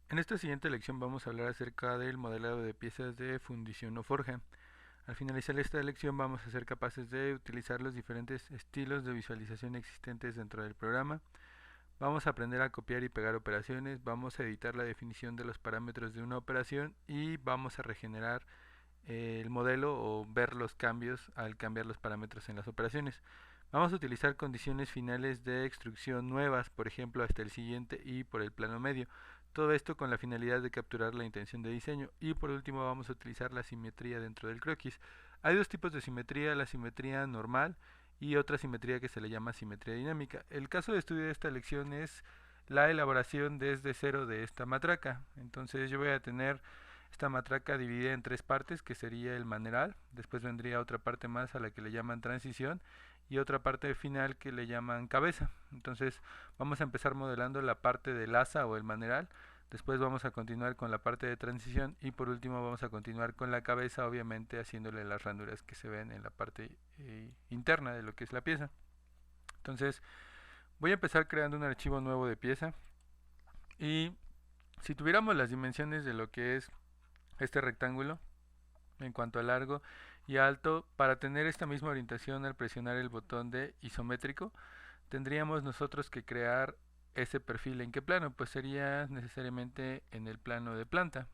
En esta siguiente lección vamos a hablar acerca del modelado de piezas de fundición o forja. Al finalizar esta lección vamos a ser capaces de utilizar los diferentes estilos de visualización existentes dentro del programa. Vamos a aprender a copiar y pegar operaciones, vamos a editar la definición de los parámetros de una operación y vamos a regenerar el modelo o ver los cambios al cambiar los parámetros en las operaciones. Vamos a utilizar condiciones finales de extrusión nuevas, por ejemplo hasta el siguiente y por el plano medio. Todo esto con la finalidad de capturar la intención de diseño. Y por último vamos a utilizar la simetría dentro del croquis. Hay dos tipos de simetría, la simetría normal y otra simetría que se le llama simetría dinámica. El caso de estudio de esta lección es la elaboración desde cero de esta matraca. Entonces yo voy a tener esta matraca dividida en tres partes, que sería el maneral, después vendría otra parte más a la que le llaman transición y otra parte final que le llaman cabeza. Entonces vamos a empezar modelando la parte del asa o el maneral, después vamos a continuar con la parte de transición y por último vamos a continuar con la cabeza, obviamente haciéndole las ranuras que se ven en la parte interna de lo que es la pieza. Entonces voy a empezar creando un archivo nuevo de pieza y si tuviéramos las dimensiones de lo que es este rectángulo en cuanto a largo y alto, para tener esta misma orientación al presionar el botón de isométrico, tendríamos nosotros que crear ese perfil. ¿En qué plano? Pues sería necesariamente en el plano de planta.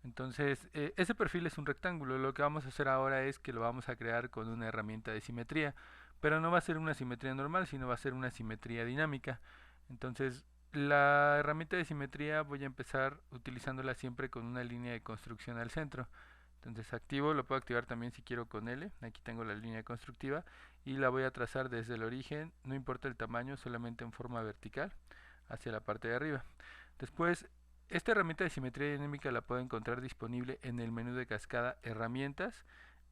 Entonces, ese perfil es un rectángulo. Lo que vamos a hacer ahora es que lo vamos a crear con una herramienta de simetría, pero no va a ser una simetría normal, sino va a ser una simetría dinámica. Entonces, la herramienta de simetría voy a empezar utilizándola siempre con una línea de construcción al centro. Entonces activo, lo puedo activar también si quiero con L. Aquí tengo la línea constructiva y la voy a trazar desde el origen, no importa el tamaño, solamente en forma vertical hacia la parte de arriba. Después, esta herramienta de simetría dinámica la puedo encontrar disponible en el menú de cascada herramientas,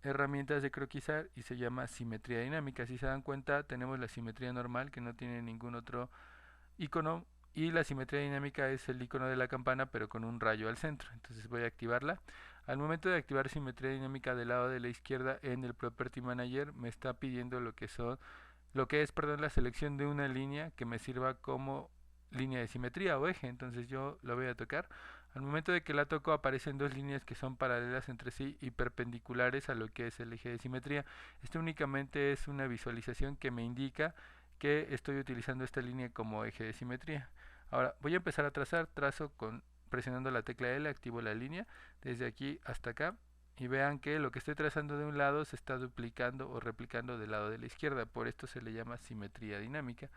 herramientas de croquisar y se llama simetría dinámica. Si se dan cuenta, tenemos la simetría normal que no tiene ningún otro icono y la simetría dinámica es el icono de la campana pero con un rayo al centro. Entonces voy a activarla. Al momento de activar simetría dinámica del lado de la izquierda en el Property Manager me está pidiendo lo que es, perdón, la selección de una línea que me sirva como línea de simetría o eje. Entonces yo lo voy a tocar. Al momento de que la toco aparecen dos líneas que son paralelas entre sí y perpendiculares a lo que es el eje de simetría. Esto únicamente es una visualización que me indica que estoy utilizando esta línea como eje de simetría. Ahora voy a empezar a trazar, trazo con presionando la tecla L, activo la línea desde aquí hasta acá y vean que lo que estoy trazando de un lado se está duplicando o replicando del lado de la izquierda, por esto se le llama simetría dinámica.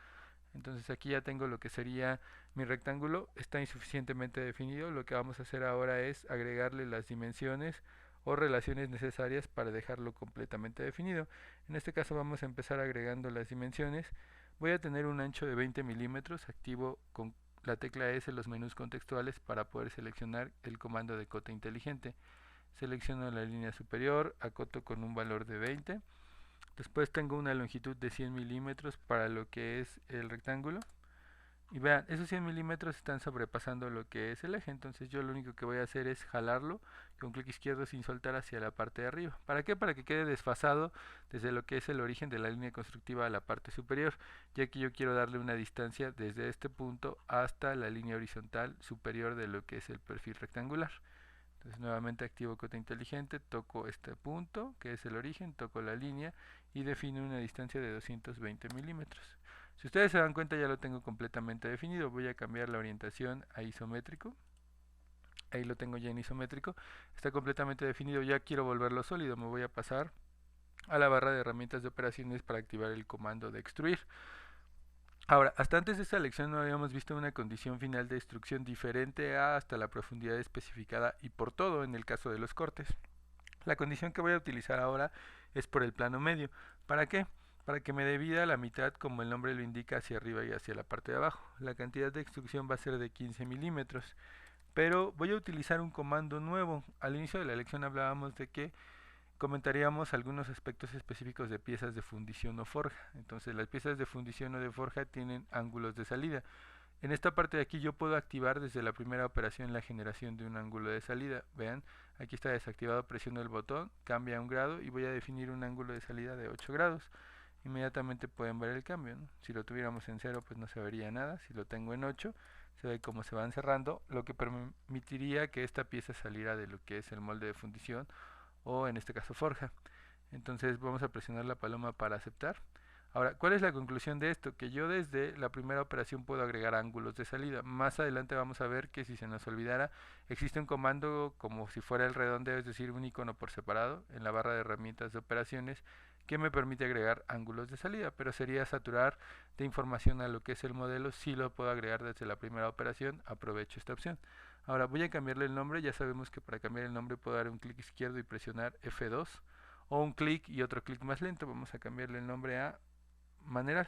Entonces aquí ya tengo lo que sería mi rectángulo, está insuficientemente definido, lo que vamos a hacer ahora es agregarle las dimensiones o relaciones necesarias para dejarlo completamente definido. En este caso vamos a empezar agregando las dimensiones. Voy a tener un ancho de 20 milímetros, activo con la tecla S los menús contextuales para poder seleccionar el comando de cota inteligente. Selecciono la línea superior, acoto con un valor de 20. Después tengo una longitud de 100 milímetros para lo que es el rectángulo. Y vean, esos 100 milímetros están sobrepasando lo que es el eje, entonces yo lo único que voy a hacer es jalarlo con clic izquierdo sin soltar hacia la parte de arriba. ¿Para qué? Para que quede desfasado desde lo que es el origen de la línea constructiva a la parte superior, ya que yo quiero darle una distancia desde este punto hasta la línea horizontal superior de lo que es el perfil rectangular. Entonces nuevamente activo cota inteligente, toco este punto que es el origen, toco la línea y defino una distancia de 220 milímetros. Si ustedes se dan cuenta ya lo tengo completamente definido. Voy a cambiar la orientación a isométrico. Ahí lo tengo ya en isométrico. Está completamente definido. Ya quiero volverlo sólido. Me voy a pasar a la barra de herramientas de operaciones para activar el comando de extruir. Ahora, hasta antes de esta lección no habíamos visto una condición final de extrusión diferente a hasta la profundidad especificada y por todo en el caso de los cortes. La condición que voy a utilizar ahora es por el plano medio. ¿Para qué? Para que me divida la mitad como el nombre lo indica hacia arriba y hacia la parte de abajo. La cantidad de extrusión va a ser de 15 milímetros. Pero voy a utilizar un comando nuevo. Al inicio de la lección hablábamos de que comentaríamos algunos aspectos específicos de piezas de fundición o forja. Entonces las piezas de fundición o de forja tienen ángulos de salida. En esta parte de aquí yo puedo activar desde la primera operación la generación de un ángulo de salida. Vean, aquí está desactivado, presiono el botón, cambia a un grado y voy a definir un ángulo de salida de 8 grados. Inmediatamente pueden ver el cambio, ¿no? Si lo tuviéramos en 0 pues no se vería nada, si lo tengo en 8 se ve cómo se van cerrando, lo que permitiría que esta pieza saliera de lo que es el molde de fundición o en este caso forja. Entonces vamos a presionar la paloma para aceptar. Ahora, ¿cuál es la conclusión de esto? Que yo desde la primera operación puedo agregar ángulos de salida. Más adelante vamos a ver que si se nos olvidara, existe un comando como si fuera el redondeo, es decir, un icono por separado en la barra de herramientas de operaciones que me permite agregar ángulos de salida, pero sería saturar de información a lo que es el modelo. Si lo puedo agregar desde la primera operación, aprovecho esta opción. Ahora voy a cambiarle el nombre. Ya sabemos que para cambiar el nombre puedo dar un clic izquierdo y presionar F2, o un clic y otro clic más lento. Vamos a cambiarle el nombre a maneral,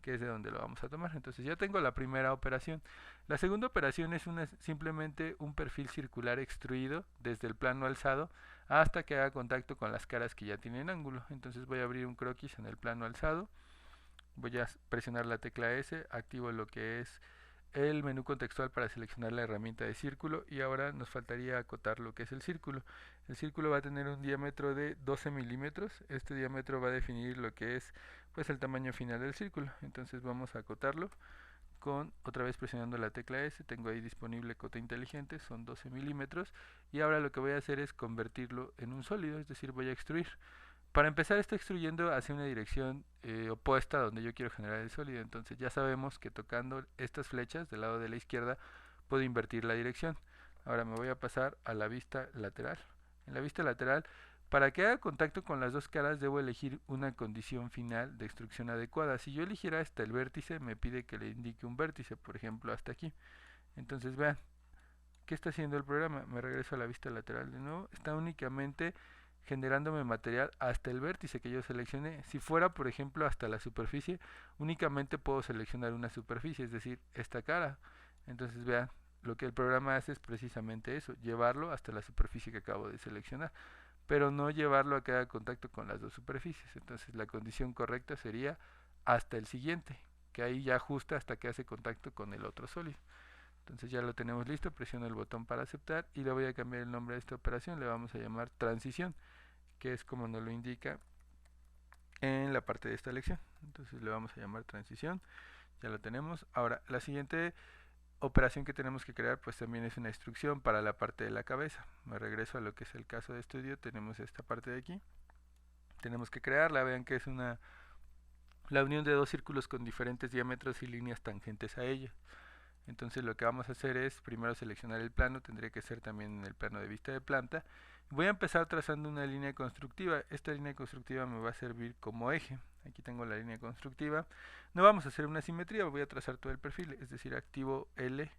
que es de donde lo vamos a tomar. Entonces ya tengo la primera operación. La segunda operación es simplemente un perfil circular extruido desde el plano alzado hasta que haga contacto con las caras que ya tienen ángulo. Entonces voy a abrir un croquis en el plano alzado, voy a presionar la tecla S, activo lo que es el menú contextual para seleccionar la herramienta de círculo, y ahora nos faltaría acotar lo que es el círculo. El círculo va a tener un diámetro de 12 milímetros. Este diámetro va a definir lo que es pues el tamaño final del círculo. Entonces vamos a acotarlo con otra vez presionando la tecla S. Tengo ahí disponible cota inteligente, son 12 milímetros, y ahora lo que voy a hacer es convertirlo en un sólido, es decir, voy a extruir. Para empezar, está extruyendo hacia una dirección opuesta a donde yo quiero generar el sólido. Entonces ya sabemos que tocando estas flechas del lado de la izquierda puedo invertir la dirección. Ahora me voy a pasar a la vista lateral. En la vista lateral, para que haga contacto con las dos caras, debo elegir una condición final de extrusión adecuada. Si yo eligiera hasta el vértice, me pide que le indique un vértice, por ejemplo hasta aquí. Entonces vean, ¿qué está haciendo el programa? Me regreso a la vista lateral de nuevo. Está únicamente generándome material hasta el vértice que yo seleccioné. Si fuera, por ejemplo, hasta la superficie, únicamente puedo seleccionar una superficie, es decir, esta cara. Entonces vean, lo que el programa hace es precisamente eso, llevarlo hasta la superficie que acabo de seleccionar, pero no llevarlo a que haga contacto con las dos superficies. Entonces la condición correcta sería hasta el siguiente, que ahí ya ajusta hasta que hace contacto con el otro sólido. Entonces ya lo tenemos listo, presiono el botón para aceptar y le voy a cambiar el nombre a esta operación. Le vamos a llamar transición, que es como nos lo indica en la parte de esta lección. Entonces le vamos a llamar transición, ya lo tenemos. Ahora la siguiente operación que tenemos que crear pues también es una instrucción para la parte de la cabeza. Me regreso a lo que es el caso de estudio. Tenemos esta parte de aquí, tenemos que crearla. Vean que es la unión de dos círculos con diferentes diámetros y líneas tangentes a ellos. Entonces lo que vamos a hacer es primero seleccionar el plano, tendría que ser también en el plano de vista de planta. Voy a empezar trazando una línea constructiva. Esta línea constructiva me va a servir como eje. Aquí tengo la línea constructiva. No vamos a hacer una simetría, voy a trazar todo el perfil, es decir, activo L.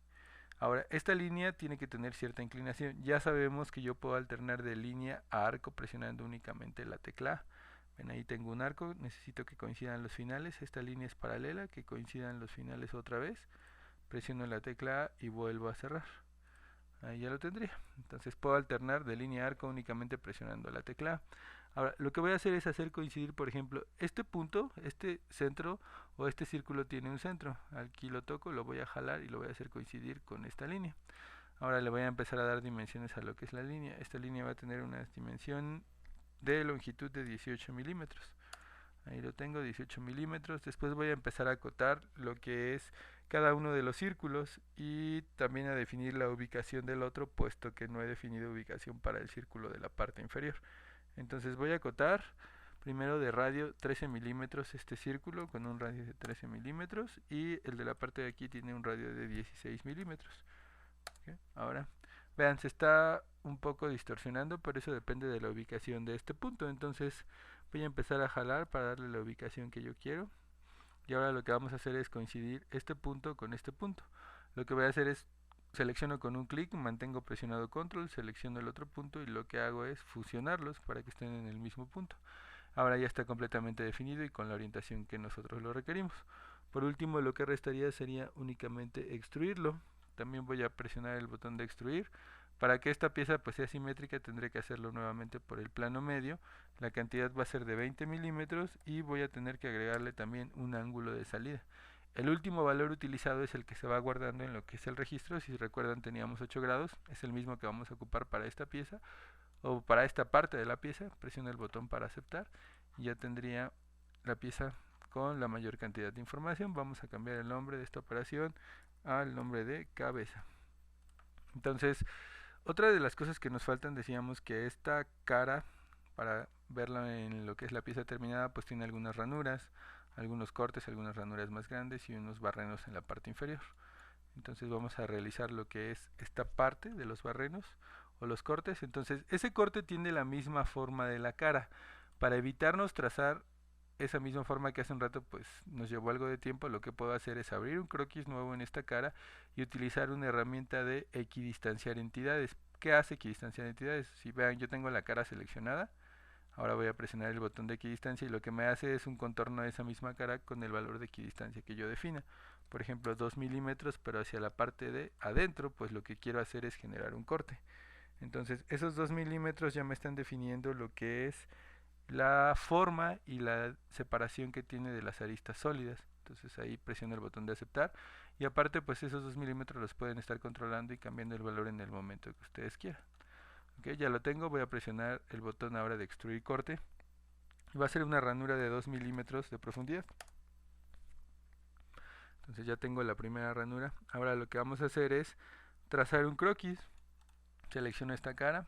Ahora, esta línea tiene que tener cierta inclinación. Ya sabemos que yo puedo alternar de línea a arco presionando únicamente la tecla A. Ven, ahí tengo un arco, necesito que coincidan los finales. Esta línea es paralela, que coincidan los finales otra vez. Presiono la tecla A y vuelvo a cerrar. Ahí ya lo tendría. Entonces puedo alternar de línea a arco únicamente presionando la tecla A. Ahora, lo que voy a hacer es hacer coincidir, por ejemplo, este punto, este centro o este círculo tiene un centro. Aquí lo toco, lo voy a jalar y lo voy a hacer coincidir con esta línea. Ahora le voy a empezar a dar dimensiones a lo que es la línea. Esta línea va a tener una dimensión de longitud de 18 milímetros. Ahí lo tengo, 18 milímetros. Después voy a empezar a acotar lo que es cada uno de los círculos y también a definir la ubicación del otro, puesto que no he definido ubicación para el círculo de la parte inferior. Entonces voy a acotar primero de radio 13 milímetros este círculo con un radio de 13 milímetros, y el de la parte de aquí tiene un radio de 16 milímetros. ¿Okay? Ahora vean, se está un poco distorsionando, pero eso depende de la ubicación de este punto. Entonces voy a empezar a jalar para darle la ubicación que yo quiero, y ahora lo que vamos a hacer es coincidir este punto con este punto. Lo que voy a hacer es selecciono con un clic, mantengo presionado control, selecciono el otro punto y lo que hago es fusionarlos para que estén en el mismo punto. Ahora ya está completamente definido y con la orientación que nosotros lo requerimos. Por último, lo que restaría sería únicamente extruirlo. También voy a presionar el botón de extruir. Para que esta pieza pues sea simétrica, tendré que hacerlo nuevamente por el plano medio. La cantidad va a ser de 20 milímetros y voy a tener que agregarle también un ángulo de salida. El último valor utilizado es el que se va guardando en lo que es el registro. Si recuerdan, teníamos 8 grados, es el mismo que vamos a ocupar para esta pieza o para esta parte de la pieza. Presiono el botón para aceptar y ya tendría la pieza con la mayor cantidad de información. Vamos a cambiar el nombre de esta operación al nombre de cabeza. Entonces, otra de las cosas que nos faltan, decíamos que esta cara, para verla en lo que es la pieza terminada, pues tiene algunas ranuras, algunos cortes, algunas ranuras más grandes y unos barrenos en la parte inferior. Entonces vamos a realizar lo que es esta parte de los barrenos o los cortes. Entonces ese corte tiene la misma forma de la cara. Para evitarnos trazar esa misma forma que hace un rato pues nos llevó algo de tiempo, lo que puedo hacer es abrir un croquis nuevo en esta cara y utilizar una herramienta de equidistanciar entidades. ¿Qué hace equidistanciar entidades? Si vean, yo tengo la cara seleccionada. Ahora voy a presionar el botón de equidistancia y lo que me hace es un contorno de esa misma cara con el valor de equidistancia que yo defina. Por ejemplo, 2 milímetros, pero hacia la parte de adentro, pues lo que quiero hacer es generar un corte. Entonces, esos 2 milímetros ya me están definiendo lo que es la forma y la separación que tiene de las aristas sólidas. Entonces ahí presiono el botón de aceptar y aparte pues esos 2 milímetros los pueden estar controlando y cambiando el valor en el momento que ustedes quieran. Ok, ya lo tengo, voy a presionar el botón ahora de extruir corte y va a ser una ranura de 2 milímetros de profundidad. Entonces ya tengo la primera ranura. Ahora lo que vamos a hacer es trazar un croquis. Selecciono esta cara.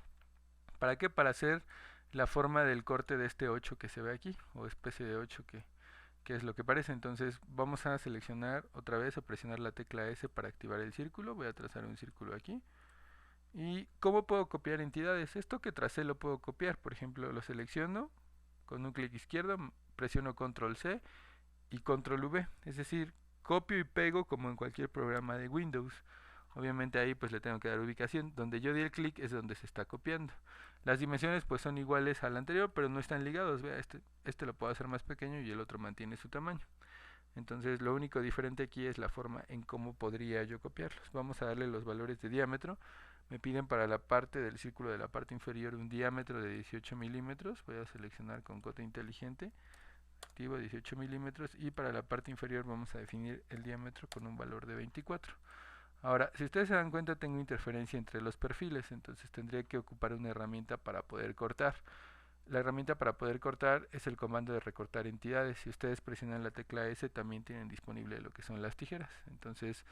¿Para qué? Para hacer la forma del corte de este 8 que se ve aquí, o especie de 8 que es lo que parece. Entonces vamos a seleccionar otra vez o presionar la tecla S para activar el círculo. Voy a trazar un círculo aquí. ¿Y cómo puedo copiar entidades? Esto que tracé lo puedo copiar. Por ejemplo, lo selecciono con un clic izquierdo, presiono control C y control V. Es decir, copio y pego como en cualquier programa de Windows. Obviamente ahí pues le tengo que dar ubicación. Donde yo di el clic es donde se está copiando. Las dimensiones pues son iguales al anterior, pero no están ligados. Vea, este lo puedo hacer más pequeño y el otro mantiene su tamaño. Entonces lo único diferente aquí es la forma en cómo podría yo copiarlos. Vamos a darle los valores de diámetro. Me piden para la parte del círculo de la parte inferior un diámetro de 18 milímetros. Voy a seleccionar con cota inteligente. Activo 18 milímetros y para la parte inferior vamos a definir el diámetro con un valor de 24. Ahora, si ustedes se dan cuenta, tengo interferencia entre los perfiles, entonces tendría que ocupar una herramienta para poder cortar. La herramienta para poder cortar es el comando de recortar entidades. Si ustedes presionan la tecla S, también tienen disponible lo que son las tijeras. Entonces,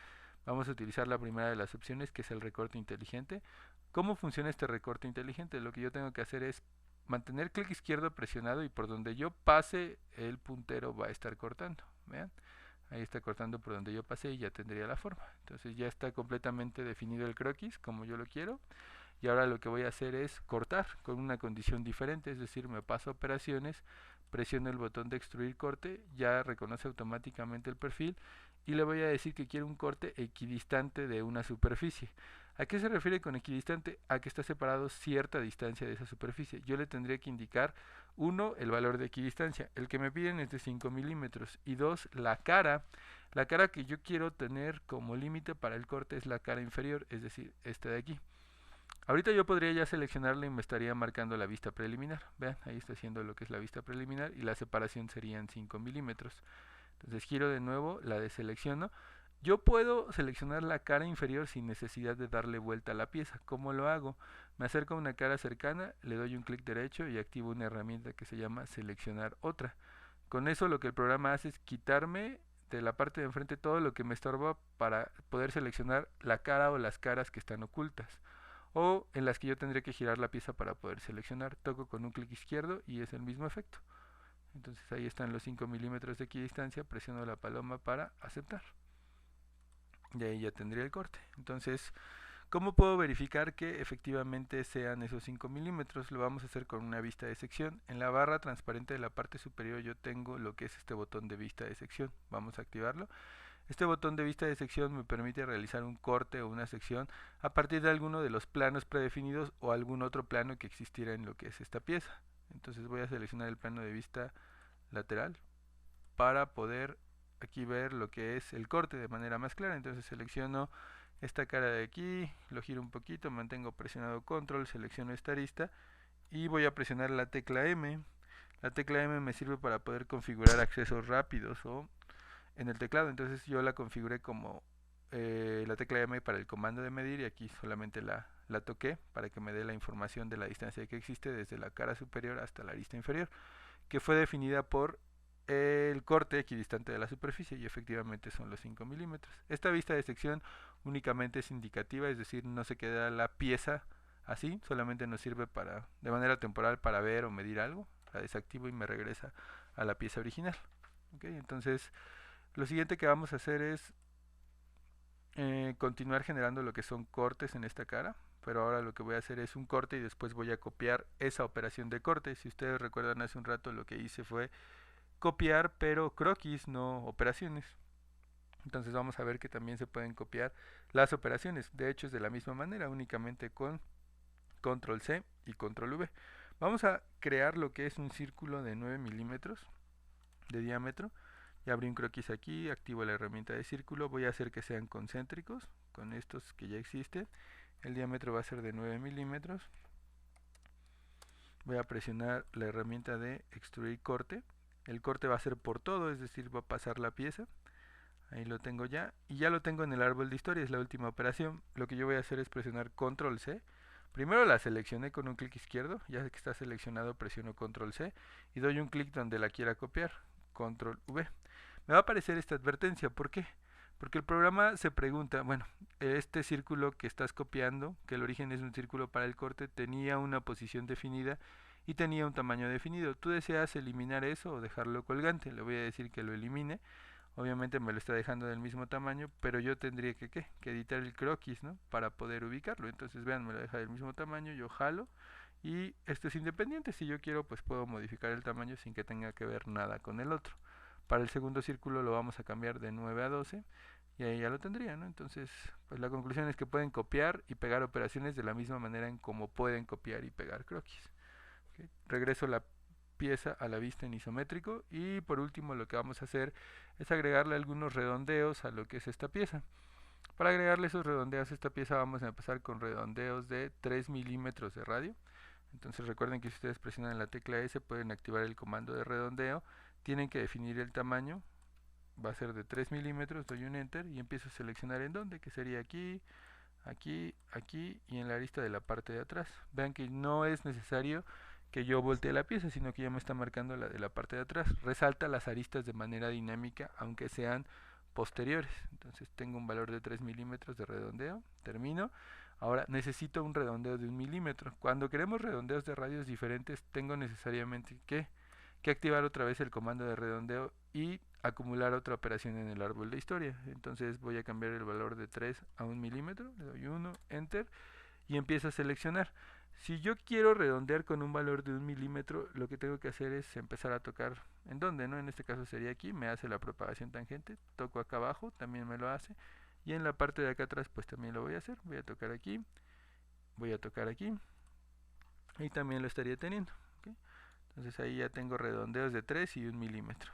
vamos a utilizar la primera de las opciones, que es el recorte inteligente. ¿Cómo funciona este recorte inteligente? Lo que yo tengo que hacer es mantener clic izquierdo presionado y por donde yo pase, el puntero va a estar cortando. Vean. Ahí está cortando por donde yo pasé y ya tendría la forma. Entonces ya está completamente definido el croquis como yo lo quiero. Y ahora lo que voy a hacer es cortar con una condición diferente, es decir, me paso a operaciones, presiono el botón de extruir corte, ya reconoce automáticamente el perfil y le voy a decir que quiero un corte equidistante de una superficie. ¿A qué se refiere con equidistante? A que está separado cierta distancia de esa superficie. Yo le tendría que indicar, 1, el valor de equidistancia. El que me piden es de 5 milímetros. Y 2, la cara. La cara que yo quiero tener como límite para el corte es la cara inferior, es decir, esta de aquí. Ahorita yo podría ya seleccionarla y me estaría marcando la vista preliminar. Vean, ahí está haciendo lo que es la vista preliminar y la separación serían 5 milímetros. Entonces giro de nuevo, la deselecciono. Yo puedo seleccionar la cara inferior sin necesidad de darle vuelta a la pieza. ¿Cómo lo hago? Me acerco a una cara cercana, le doy un clic derecho y activo una herramienta que se llama seleccionar otra. Con eso lo que el programa hace es quitarme de la parte de enfrente todo lo que me estorba para poder seleccionar la cara o las caras que están ocultas o en las que yo tendría que girar la pieza para poder seleccionar. Toco con un clic izquierdo y es el mismo efecto. Entonces ahí están los 5 milímetros de equidistancia, presiono la paloma para aceptar. Y ahí ya tendría el corte. Entonces, ¿cómo puedo verificar que efectivamente sean esos 5 milímetros? Lo vamos a hacer con una vista de sección. En la barra transparente de la parte superior yo tengo lo que es este botón de vista de sección. Vamos a activarlo. Este botón de vista de sección me permite realizar un corte o una sección a partir de alguno de los planos predefinidos o algún otro plano que existiera en lo que es esta pieza. Entonces voy a seleccionar el plano de vista lateral para poder aquí ver lo que es el corte de manera más clara. Entonces selecciono esta cara de aquí, lo giro un poquito, mantengo presionado control, selecciono esta arista y voy a presionar la tecla M. La tecla M me sirve para poder configurar accesos rápidos o en el teclado. Entonces yo la configuré como la tecla M para el comando de medir y aquí solamente la toqué para que me dé la información de la distancia que existe desde la cara superior hasta la arista inferior, que fue definida por el corte equidistante de la superficie, y efectivamente son los 5 milímetros. Esta vista de sección únicamente es indicativa, es decir, no se queda la pieza así, solamente nos sirve para, de manera temporal, para ver o medir algo. La desactivo y me regresa a la pieza original. ¿Okay? Entonces, lo siguiente que vamos a hacer es continuar generando lo que son cortes en esta cara, pero ahora lo que voy a hacer es un corte y después voy a copiar esa operación de corte. Si ustedes recuerdan, hace un rato lo que hice fue copiar, pero croquis, no operaciones. Entonces vamos a ver que también se pueden copiar las operaciones. De hecho es de la misma manera, únicamente con control C y control V. Vamos a crear lo que es un círculo de 9 milímetros de diámetro. Ya abrí un croquis aquí, activo la herramienta de círculo, voy a hacer que sean concéntricos con estos que ya existen. El diámetro va a ser de 9 milímetros. Voy a presionar la herramienta de extruir corte. El corte va a ser por todo, es decir, va a pasar la pieza. Ahí lo tengo ya. Y ya lo tengo en el árbol de historia, es la última operación. Lo que yo voy a hacer es presionar control C. Primero la seleccioné con un clic izquierdo, ya que está seleccionado presiono control C y doy un clic donde la quiera copiar, control V. Me va a aparecer esta advertencia, ¿por qué? Porque el programa se pregunta, bueno, este círculo que estás copiando, que el origen es un círculo para el corte, tenía una posición definida y tenía un tamaño definido. ¿Tú deseas eliminar eso o dejarlo colgante? Le voy a decir que lo elimine. Obviamente me lo está dejando del mismo tamaño, pero yo tendría que, ¿qué? Que editar el croquis, ¿no? Para poder ubicarlo. Entonces vean, me lo deja del mismo tamaño, yo jalo y esto es independiente. Si yo quiero, pues puedo modificar el tamaño sin que tenga que ver nada con el otro. Para el segundo círculo lo vamos a cambiar de 9 a 12 y ahí ya lo tendría, ¿no? Entonces, pues la conclusión es que pueden copiar y pegar operaciones de la misma manera en como pueden copiar y pegar croquis. ¿Okay? Regreso la pieza a la vista en isométrico y por último lo que vamos a hacer es agregarle algunos redondeos a lo que es esta pieza. Para agregarle esos redondeos a esta pieza vamos a empezar con redondeos de 3 milímetros de radio. Entonces recuerden que si ustedes presionan la tecla S pueden activar el comando de redondeo. Tienen que definir el tamaño, va a ser de 3 milímetros, doy un enter y empiezo a seleccionar en dónde, que sería aquí, aquí, aquí y en la arista de la parte de atrás. Vean que no es necesario que yo voltee la pieza, sino que ya me está marcando la de la parte de atrás. Resalta las aristas de manera dinámica, aunque sean posteriores. Entonces tengo un valor de 3 milímetros de redondeo, termino. Ahora necesito un redondeo de 1 milímetro. Cuando queremos redondeos de radios diferentes, tengo necesariamente que activar otra vez el comando de redondeo y acumular otra operación en el árbol de historia. Entonces voy a cambiar el valor de 3 a 1 milímetro, le doy 1, enter y empiezo a seleccionar. Si yo quiero redondear con un valor de 1 milímetro, lo que tengo que hacer es empezar a tocar en dónde, ¿no? En este caso sería aquí, me hace la propagación tangente, toco acá abajo, también me lo hace, y en la parte de acá atrás pues también lo voy a hacer, voy a tocar aquí, voy a tocar aquí, y también lo estaría teniendo. ¿Okay? Entonces ahí ya tengo redondeos de 3 y 1 milímetro.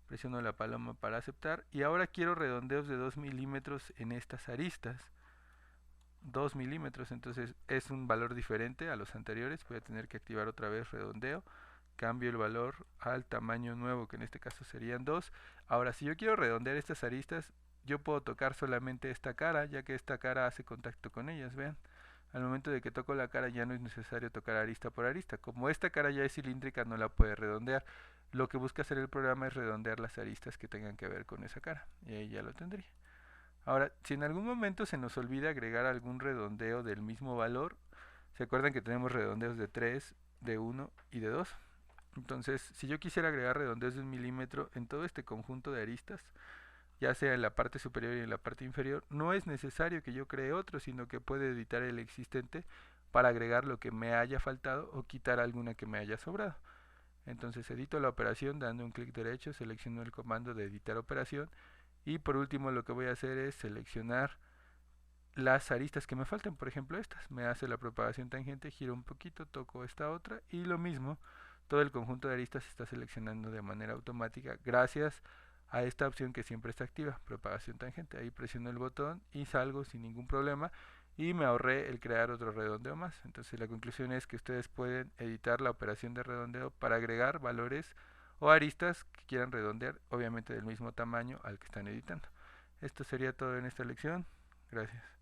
Presiono la paloma para aceptar, y ahora quiero redondeos de 2 milímetros en estas aristas. 2 milímetros, entonces es un valor diferente a los anteriores. Voy a tener que activar otra vez redondeo, cambio el valor al tamaño nuevo, que en este caso serían 2. Ahora si yo quiero redondear estas aristas, yo puedo tocar solamente esta cara, ya que esta cara hace contacto con ellas. Vean, al momento de que toco la cara ya no es necesario tocar arista por arista. Como esta cara ya es cilíndrica, no la puede redondear. Lo que busca hacer el programa es redondear las aristas que tengan que ver con esa cara, y ahí ya lo tendría. Ahora, si en algún momento se nos olvida agregar algún redondeo del mismo valor, ¿se acuerdan que tenemos redondeos de 3, de 1 y de 2? Entonces, si yo quisiera agregar redondeos de 1 milímetro en todo este conjunto de aristas, ya sea en la parte superior y en la parte inferior, no es necesario que yo cree otro, sino que puedo editar el existente para agregar lo que me haya faltado o quitar alguna que me haya sobrado. Entonces edito la operación dando un clic derecho, selecciono el comando de editar operación y por último lo que voy a hacer es seleccionar las aristas que me faltan, por ejemplo estas. Me hace la propagación tangente, giro un poquito, toco esta otra y lo mismo, todo el conjunto de aristas se está seleccionando de manera automática gracias a esta opción que siempre está activa, propagación tangente. Ahí presiono el botón y salgo sin ningún problema y me ahorré el crear otro redondeo más. Entonces la conclusión es que ustedes pueden editar la operación de redondeo para agregar valores o aristas que quieran redondear, obviamente del mismo tamaño al que están editando. Esto sería todo en esta lección. Gracias.